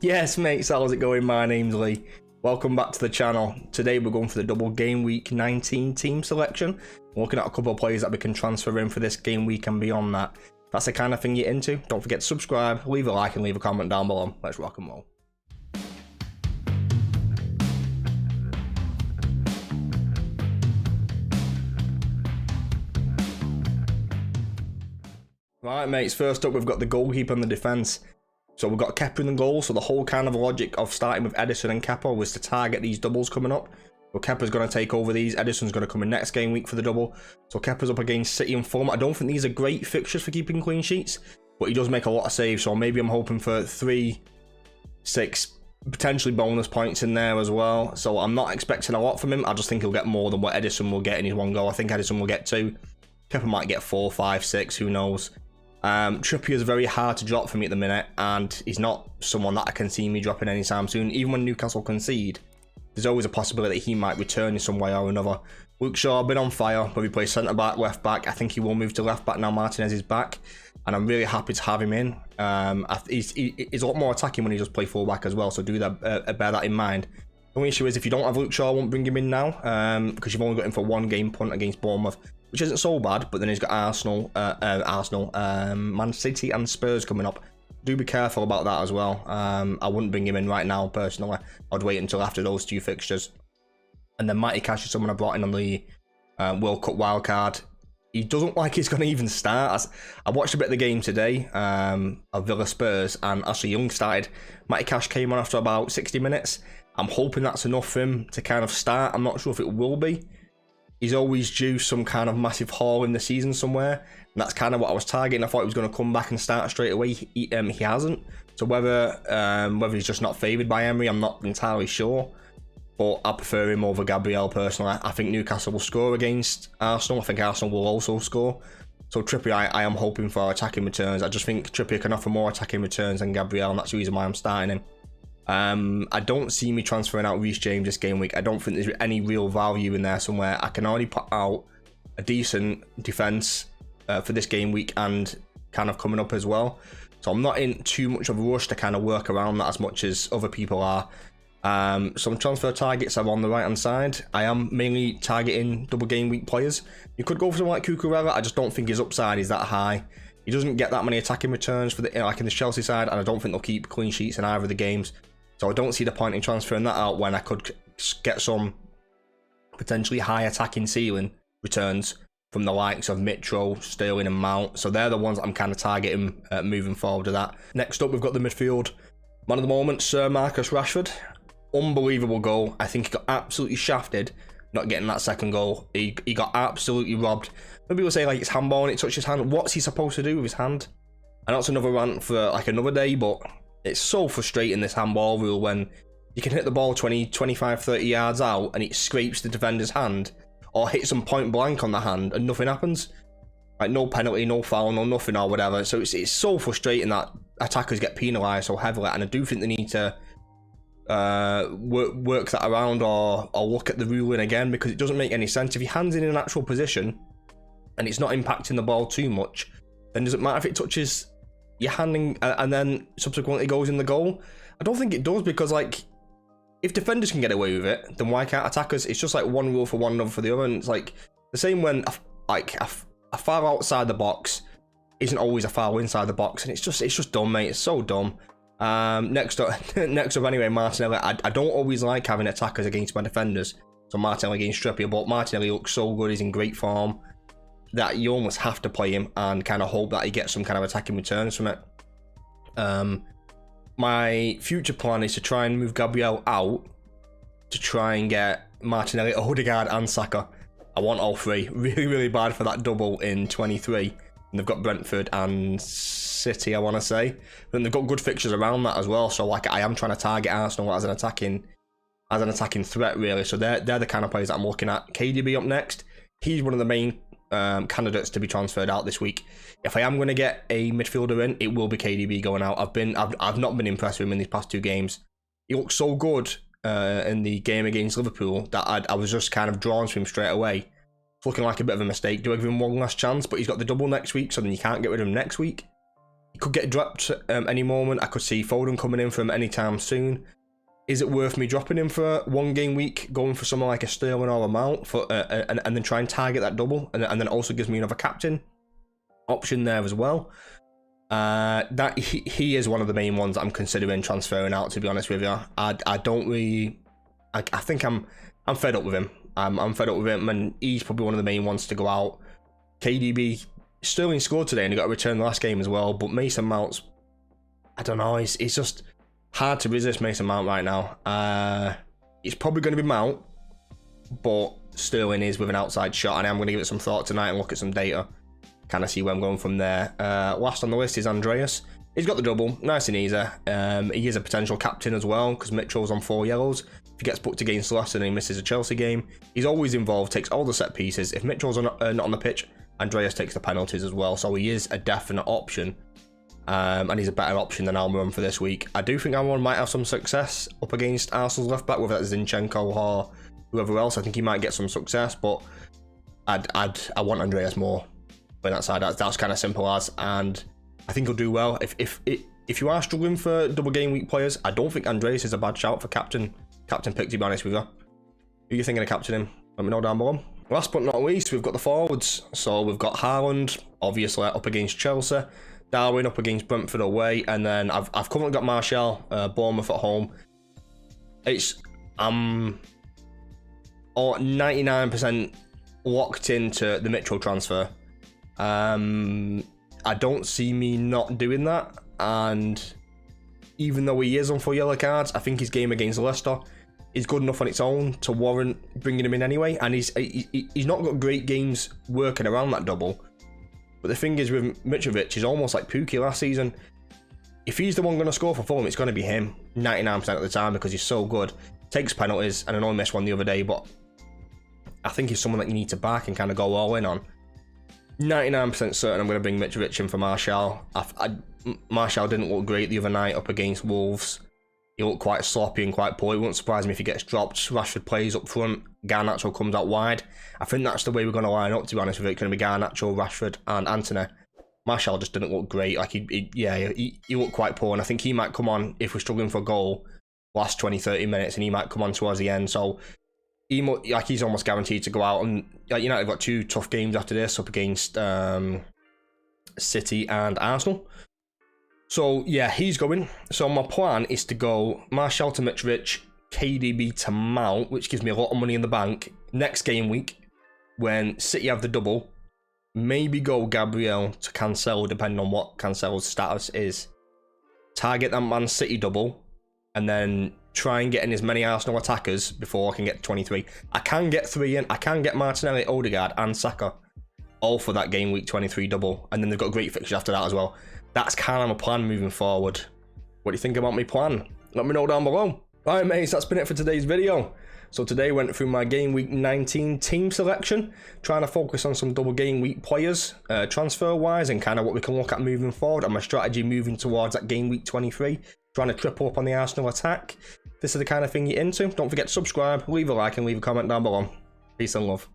Yes, mates, how's it going? My name's Lee. Welcome back to the channel. Today we're going for the double game week 19 team selection. We're looking at a couple of players that we can transfer in for this game week and beyond that. If that's the kind of thing you're into, don't forget to subscribe, leave a like and leave a comment down below. Let's rock and roll. Right, mates, first up we've got the goalkeeper and the defence. So we've got Kepa in the goal, so the whole kind of logic of starting with Edison and Kepa was to target these doubles coming up. So Kepa's going to take over these, Edison's going to come in next game week for the double. So Kepa's up against City and Fulham. I don't think these are great fixtures for keeping clean sheets, but he does make a lot of saves, so maybe I'm hoping for 3, 6, potentially bonus points in there as well. So I'm not expecting a lot from him, I just think he'll get more than what Edison will get in his one goal. I think Edison will get 2, Kepa might get 4, 5, 6, who knows. Trippier is very hard to drop for me at the minute, and he's not someone that I can see me dropping anytime soon. Even when Newcastle concede, there's always a possibility he might return in some way or another. Luke Shaw, been on fire, but he plays centre back, left back. I think he will move to left back now Martinez is back, and I'm really happy to have him in. He's a lot more attacking when he does play full back as well, so do that, bear that in mind. The only issue is if you don't have Luke Shaw, I won't bring him in now, because you've only got him for 1 game punt against Bournemouth, which isn't so bad, but then he's got Arsenal, Man City and Spurs coming up. Do be careful about that as well. I wouldn't bring him in right now, personally. I'd wait until after those 2 fixtures. And then Matty Cash is someone I brought in on the World Cup wildcard. He doesn't look like he's going to even start. I watched a bit of the game today of Villa Spurs, and Ashley Young started. Matty Cash came on after about 60 minutes. I'm hoping that's enough for him to kind of start. I'm not sure if it will be. He's always due some kind of massive haul in the season somewhere, and that's kind of what I was targeting. I thought he was going to come back and start straight away. He hasn't. So whether he's just not favoured by Emery, I'm not entirely sure. But I prefer him over Gabriel personally. I think Newcastle will score against Arsenal. I think Arsenal will also score. So Trippier, I am hoping for attacking returns. I just think Trippier can offer more attacking returns than Gabriel, and that's the reason why I'm starting him. I don't see me transferring out Reece James this game week. I don't think there's any real value in there somewhere. I can already put out a decent defence for this game week and kind of coming up as well. So I'm not in too much of a rush to kind of work around that as much as other people are. Some transfer targets are on the right hand side. I am mainly targeting double game week players. You could go for someone like Cucurella. I just don't think his upside is that high. He doesn't get that many attacking returns for the like in the Chelsea side, and I don't think they'll keep clean sheets in either of the games. So I don't see the point in transferring that out when I could get some potentially high attacking ceiling returns from the likes of Mitro, Sterling and Mount. So they're the ones that I'm kind of targeting moving forward to that. Next up, we've got the midfield man of the moment, Sir Marcus Rashford. Unbelievable goal. I think he got absolutely shafted not getting that second goal. He got absolutely robbed. Maybe we'll say like it's handball and it touched his hand. What's he supposed to do with his hand? I know it's another rant for like another day, but it's so frustrating, this handball rule, when you can hit the ball 20, 25, 30 yards out and it scrapes the defender's hand or hits them point blank on the hand and nothing happens. Like no penalty, no foul, no nothing or whatever. So it's so frustrating that attackers get penalised so heavily, and I do think they need to work that around or look at the ruling again, because it doesn't make any sense. If your hand's in an actual position and it's not impacting the ball too much, then does it matter if it touches your hand and then subsequently goes in the goal? I don't think it does, because like if defenders can get away with it, then why can't attackers? It's just like one rule for one, another for the other, and it's like the same when a foul outside the box isn't always a foul inside the box, and it's just dumb, mate. It's so dumb. Next up anyway, Martinelli. I don't always like having attackers against my defenders, so Martinelli against Trippier, but Martinelli looks so good, he's in great form, that you almost have to play him and kind of hope that he gets some kind of attacking returns from it. My future plan is to try and move Gabriel out to try and get Martinelli, Odegaard and Saka. I want all 3 really bad for that double in 23, and they've got Brentford and City, I want to say, but they've got good fixtures around that as well. So like I am trying to target Arsenal as an attacking threat, really. So they're the kind of players that I'm looking at. KDB up next. He's one of the main candidates to be transferred out this week. If I am going to get a midfielder in, it will be KDB going out. I've not been impressed with him in these past 2 games. He looked so good in the game against Liverpool that I was just kind of drawn to him straight away. It's looking like a bit of a mistake. Do I give him one last chance? But he's got the double next week, so then you can't get rid of him next week. he could get dropped any moment. I could see Foden coming in from any time soon. Is it worth me dropping him for 1 game week, going for someone like a Sterling or a Mount for and then try and target that double, and then it also gives me another captain option there as well. That he is one of the main ones that I'm considering transferring out, to be honest with you. I don't really, I think I'm fed up with him. I'm fed up with him, and he's probably one of the main ones to go out. KDB, Sterling scored today and he got a return last game as well, but Mason Mount's, I don't know, it's just hard to resist Mason Mount right now. It's probably going to be Mount, but Sterling is with an outside shot, and I'm going to give it some thought tonight and look at some data, kind of see where I'm going from there. Last on the list is Andreas. He's got the double, nice and easy. He is a potential captain as well, because Mitchell's on 4 yellows. If he gets booked against Leicester and he misses a Chelsea game, he's always involved, takes all the set pieces. If Mitchell's not on the pitch, Andreas takes the penalties as well, so he is a definite option. And he's a better option than Almiron for this week. I do think Almiron might have some success up against Arsenal's left back, whether that's Zinchenko or whoever else. I think he might get some success, but I want Andreas more on that side. That's kind of simple as, and I think he'll do well. If you are struggling for double game week players, I don't think Andreas is a bad shout for captain pick, to be honest with you. Who are you thinking of captaining? Let me know down below. Last but not least, we've got the forwards. So we've got Haaland, obviously up against Chelsea, Darwin up against Brentford away, and then I've currently got Martial, Bournemouth at home. I'm 99% locked into the Mitchell transfer. I don't see me not doing that, and even though he is on 4 yellow cards, I think his game against Leicester is good enough on its own to warrant bringing him in anyway, and he's not got great games working around that double. But the thing is with Mitrovic, he's almost like Pookie last season. If he's the one going to score for Fulham, it's going to be him 99% of the time, because he's so good. Takes penalties, and I know he missed one the other day, but I think he's someone that you need to back and kind of go all in on. 99% certain I'm going to bring Mitrovic in for Martial. Martial didn't look great the other night up against Wolves. He looked quite sloppy and quite poor. It wouldn't surprise me if he gets dropped. Rashford plays up front. Garnacho comes out wide. I think that's the way we're going to line up, to be honest with it. It's going to be Garnacho, Rashford and Antony. Martial just didn't look great. Like he looked quite poor, and I think he might come on if we're struggling for a goal last 20-30 minutes, and he might come on towards the end. So he's almost guaranteed to go out. And United have got 2 tough games after this, up against City and Arsenal. So yeah, he's going. So my plan is to go Martial to Mitrovic, KDB to Mount, which gives me a lot of money in the bank. Next game week, when City have the double, maybe go Gabriel to Cancelo, depending on what Cancelo's status is. Target that Man City double, and then try and get in as many Arsenal attackers before I can get to 23. I can get 3 in. I can get Martinelli, Odegaard and Saka all for that game week 23 double, and then they've got great fixtures after that as well. That's kind of my plan moving forward. What do you think about my plan? Let me know down below. Alright mates, that's been it for today's video. So today went through my game week 19 team selection, trying to focus on some double game week players, transfer wise, and kind of what we can look at moving forward, and my strategy moving towards that game week 23, trying to triple up on the Arsenal attack. If this is the kind of thing you're into, don't forget to subscribe, leave a like and leave a comment down below. Peace and love.